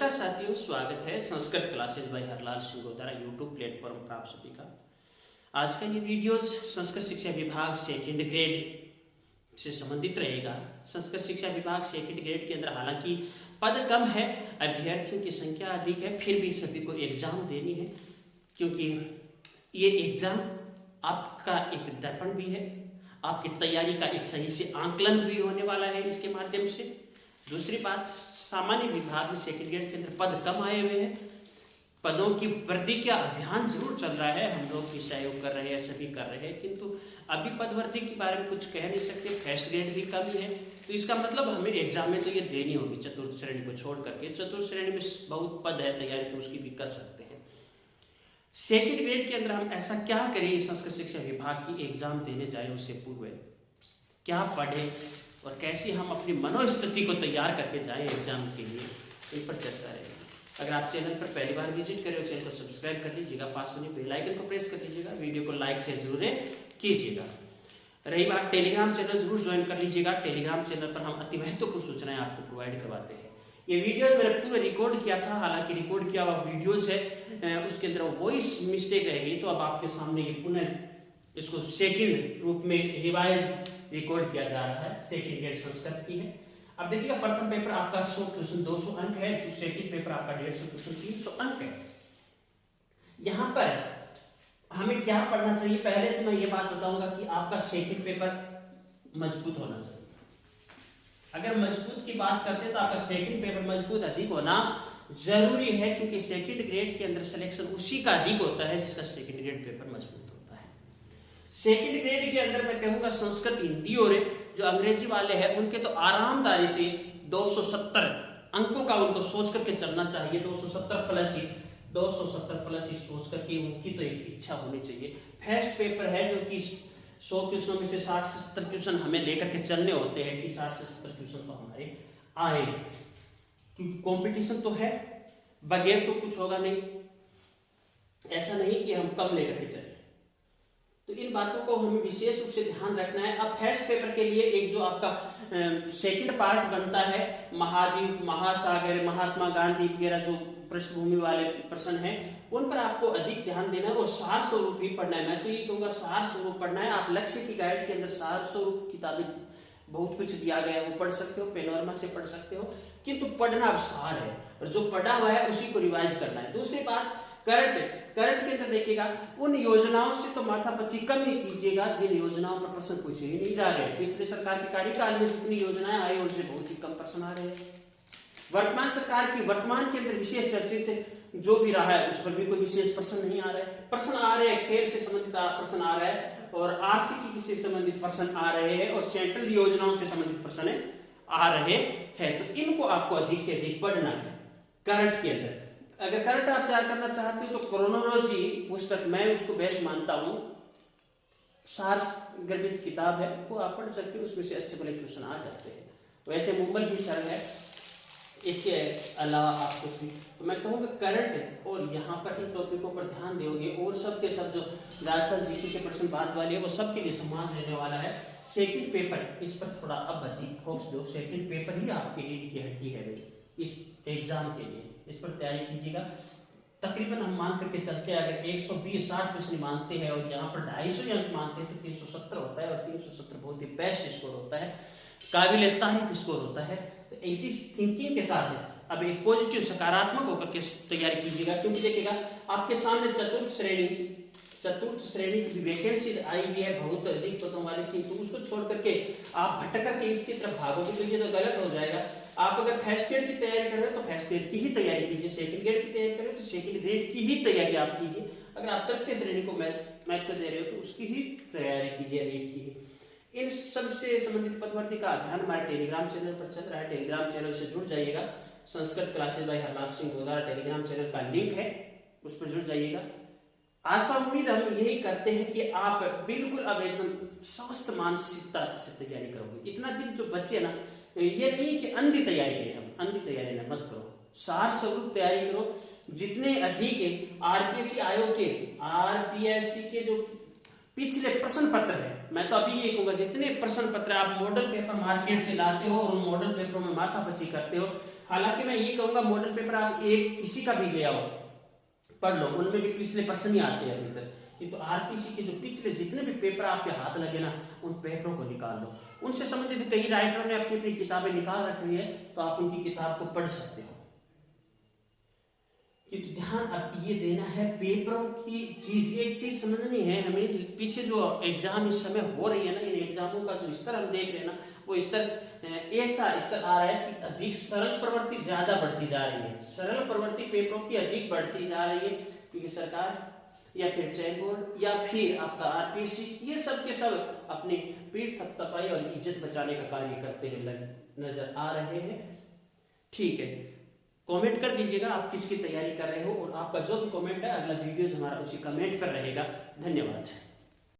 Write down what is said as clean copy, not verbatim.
नमस्कार साथियों, स्वागत है Sanskrit classes bye Harlal Singh Godara YouTube platform पर आप सभी का। आज का ये वीडियो संस्कृत शिक्षा विभाग सेकंड ग्रेड से संबंधित रहेगा। संस्कृत शिक्षा विभाग सेकंड ग्रेड के अंदर हालांकि पद कम है, अभ्यर्थियों की संख्या अधिक है, फिर भी सभी को एग्जाम देनी है, क्योंकि ये एग्जाम आपका एक दर्पण भी है, आपकी तैयारी का एक सही से आंकलन भी होने वाला है इसके माध्यम से। दूसरी बात, सामान्य विभाग में सेकंड ग्रेड के अंदर पद कम आए हुए हैं, पदों की वृद्धि का अभियान जरूर चल रहा है, हम लोग भी सहयोग कर रहे हैं, सभी कर रहे हैं, किंतु अभी पद वृद्धि के बारे में कुछ कह नहीं सकते। फर्स्ट ग्रेड भी कम ही है, तो इसका मतलब हमें एग्जाम में तो ये देनी होगी चतुर्थ श्रेणी को छोड़ करके। चतुर्थ श्रेणी में बहुत पद है, तैयारी तो उसकी भी कर सकते हैं। सेकंड ग्रेड के अंदर हम ऐसा क्या करें संस्कृत शिक्षा विभाग की एग्जाम देने जाए उससे पूर्व, क्या पढ़े और कैसे हम अपनी मनोस्थिति को तैयार करके जाएं एग्जाम के लिए, इन पर चर्चा रहेगी। अगर आप चैनल पर पहली बार विजिट करें तो चैनल को सब्सक्राइब कर लीजिएगा, पास में बेल आइकन को प्रेस कर लीजिएगा, वीडियो को लाइक शेयर जरूर कीजिएगा। रही बात, टेलीग्राम चैनल जरूर ज्वाइन कर लीजिएगा। टेलीग्राम चैनल पर हम अति महत्वपूर्ण सूचनाएं आपको प्रोवाइड करवाते हैं। ये वीडियोस मैंने पूरा रिकॉर्ड किया था, हालांकि रिकॉर्ड किया हुआ वीडियोस है, उसके अंदर वॉइस मिस्टेक रह गई, तो अब आपके सामने ये पुनः इसको सेकंड रूप में रिवाइज रिकॉर्ड किया जा रहा है। सेकंड ग्रेड संस्कृत की है। अब देखिएगा, प्रथम पेपर आपका 100 क्वेश्चन 200 अंक है, तो सेकंड पेपर आपका 150 क्वेश्चन 300 अंक है। यहाँ पर हमें क्या पढ़ना चाहिए, पहले तो मैं ये बात बताऊंगा कि आपका सेकंड पेपर मजबूत होना चाहिए। अगर मजबूत की बात करते हैं तो आपका सेकंड पेपर मजबूत अधिक होना जरूरी है, क्योंकि सेकंड ग्रेड के अंदर सिलेक्शन उसी का अधिक होता है जिसका सेकंड ग्रेड पेपर मजबूत होता है। सेकंड ग्रेड के अंदर मैं कहूंगा संस्कृत, हिंदी और जो अंग्रेजी वाले हैं उनके तो आरामदारी से 270 अंकों का उनको सोच करके चलना चाहिए। 270 प्लस ही सोच करके उनकी तो एक इच्छा होनी चाहिए। फर्स्ट पेपर है जो कि 100 क्वेश्चनों में से 60 से 70 क्वेश्चन हमें लेकर के चलने होते हैं कि 60 से 70 क्वेश्चन तो हमारे आए, क्योंकि कंपटीशन तो है, बगैर तो कुछ होगा नहीं। ऐसा नहीं कि हम कम लेकर के चले, तो इन बातों को हमें विशेष रूप से ध्यान रखना है। अब फर्स्ट पेपर के लिए एक जो आपका सेकंड पार्ट बनता है, महाद्वीप, महासागर, महात्मा गांधी वगैरह जो पृष्ठभूमि वाले प्रश्न हैं, उन पर आपको अधिक ध्यान देना है और सार स्वरूप ही पढ़ना है। मैं तो ये कहूँगा सार स्वरूप पढ़ना है। आप लक्ष्य की गाइड के अंदर सार स्वरूप किताबें बहुत कुछ दिया गया है, वो पढ़ सकते हो, पेनोरमा से पढ़ सकते हो, किंतु पढ़ना अब सार है और जो पढ़ा हुआ है उसी को रिवाइज करना है। दूसरी बात, करंट के अंदर देखिएगा, उन योजनाओं से तो माथापच्ची कम ही कीजिएगा जिन योजनाओं पर प्रश्न पूछे ही नहीं जा रहे। पिछले सरकार के कार्यकाल में जितनी योजनाएं आई उनसे बहुत ही कम प्रश्न आ रहे हैं। वर्तमान सरकार की वर्तमान के अंदर विशेष चर्चित जो भी रहा है उस पर भी कोई विशेष प्रश्न नहीं आ रहा है। प्रश्न आ रहे हैं, खेल से संबंधित प्रश्न आ रहा है और आर्थिकी से संबंधित प्रश्न आ रहे हैं और सेंट्रल योजनाओं से संबंधित प्रश्न आ रहे हैं। तो इनको आपको अधिक से अधिक पढ़ना है करंट के अंदर। अगर करंट आप तैयार करना चाहते हो तो क्रोनोलॉजी पुस्तक मैं उसको बेस्ट मानता हूँ, सार गर्भित किताब है, वो आप पढ़ सकते हो, उसमें से अच्छे भले क्वेश्चन आ जाते हैं। वैसे मुंबई भी सरल है, इसके अलावा आपको तो मैं कहूँगा करंट और यहाँ पर इन टॉपिकों पर ध्यान दोगे और सब के सब जो राजस्थान जीके के प्रश्न बात वाले है वो सबके लिए समान रहने वाला है। सेकंड पेपर इस पर थोड़ा अब अधिक फोकस दो, सेकंड पेपर ही आपकी रीढ़ की हड्डी है भाई इस एग्जाम के लिए, इस पर तैयारी कीजिएगा। तकरीबन हम मान करके चलते हैं, अगर 120-60 क्वेश्चन मानते हैं और यहाँ पर 250 अंक मानते हैं तो 370 होता है और 370 बहुत ही बेस्ट स्कोर होता है, काबिल तारीफ स्कोर होता है। तो ऐसी थिंकिंग के साथ अब एक पॉजिटिव सकारात्मक होकर के तैयारी कीजिएगा, क्योंकि देखिएगा आपके सामने चतुर्थ श्रेणी की वैकेंसी आई हुई है बहुत अधिक पदों वाले की, तो उसको छोड़ करके आप भटक करके इसकी तरफ भागोगे तो ये तो गलत हो जाएगा। आप अगर फर्स्ट ग्रेड की तैयारी कर रहे हो तो फर्स्ट ग्रेड की ही तैयारी कीजिए, सेकंड ग्रेड की तैयारी कर रहे हो तो सेकंड ग्रेड की ही तैयारी आप कीजिए। अगर आप तृतीय श्रेणी को महत्व दे रहे हो तो उसकी ही तैयारी कीजिए, रेट की ही। इन सब से संबंधित पदवर्ती का अभियान हमारे टेलीग्राम चैनल पर चल रहा है, टेलीग्राम चैनल से जुड़ जाइएगा। Sanskrit classes bye Harlal Singh Godara Telegram channel का लिंक है, उस पर जुड़ जाइएगा। आशा उम्मीद हम यही करते हैं कि आप बिल्कुल अब एकदम स्वस्थ मानसिकता से तैयारी करोगे। इतना दिन जो बचे ना, ये नहीं कि अंधी तैयारी करें, हम अंधी तैयारी ना मत करो, सार स्वरूप तैयारी करो। जितने अधिक आरपीएससी आयोग के आरपीएससी के जो पिछले प्रश्न पत्र है, मैं तो अभी ये कहूंगा जितने प्रश्न पत्र आप मॉडल पेपर मार्केट से लाते हो और उन मॉडल पेपरों में माथापच्ची करते हो, हालांकि मैं ये कहूंगा मॉडल पेपर आप एक किसी का भी ले आओ पढ़ लो, उनमें भी पिछले प्रश्न ही आते हैं अभी तक। किंतु आरपीसी के जो पिछले जितने भी पेपर आपके हाथ लगे ना, उन पेपरों को निकाल लो, उनसे संबंधित कई राइटरों ने अपनी अपनी किताबें निकाल रखी है, तो आप उनकी किताब को पढ़ सकते हो। किंतु ध्यान अब ये देना है पेपरों की चीज, एक चीज समझनी है हमें, पीछे जो एग्जाम इस समय हो रही है ना, इन एग्जामों का जो स्तर हम देख रहे हैं ना, वो स्तर ऐसा स्तर आ रहा है कि अधिक सरल प्रवृत्ति ज्यादा बढ़ती जा रही है, सरल प्रवृत्ति पेपरों की अधिक बढ़ती जा रही है, क्योंकि सरकार या फिर चयन बोर्ड या फिर आपका आरपीसी, ये सब के सब अपनी पीठ थपथपाई और इज्जत बचाने का कार्य करते हुए नजर आ रहे हैं। ठीक है, कमेंट कर दीजिएगा आप किसकी तैयारी कर रहे हो, और आपका जो भी कमेंट है अगला वीडियोज हमारा उसी कमेंट पर रहेगा। धन्यवाद।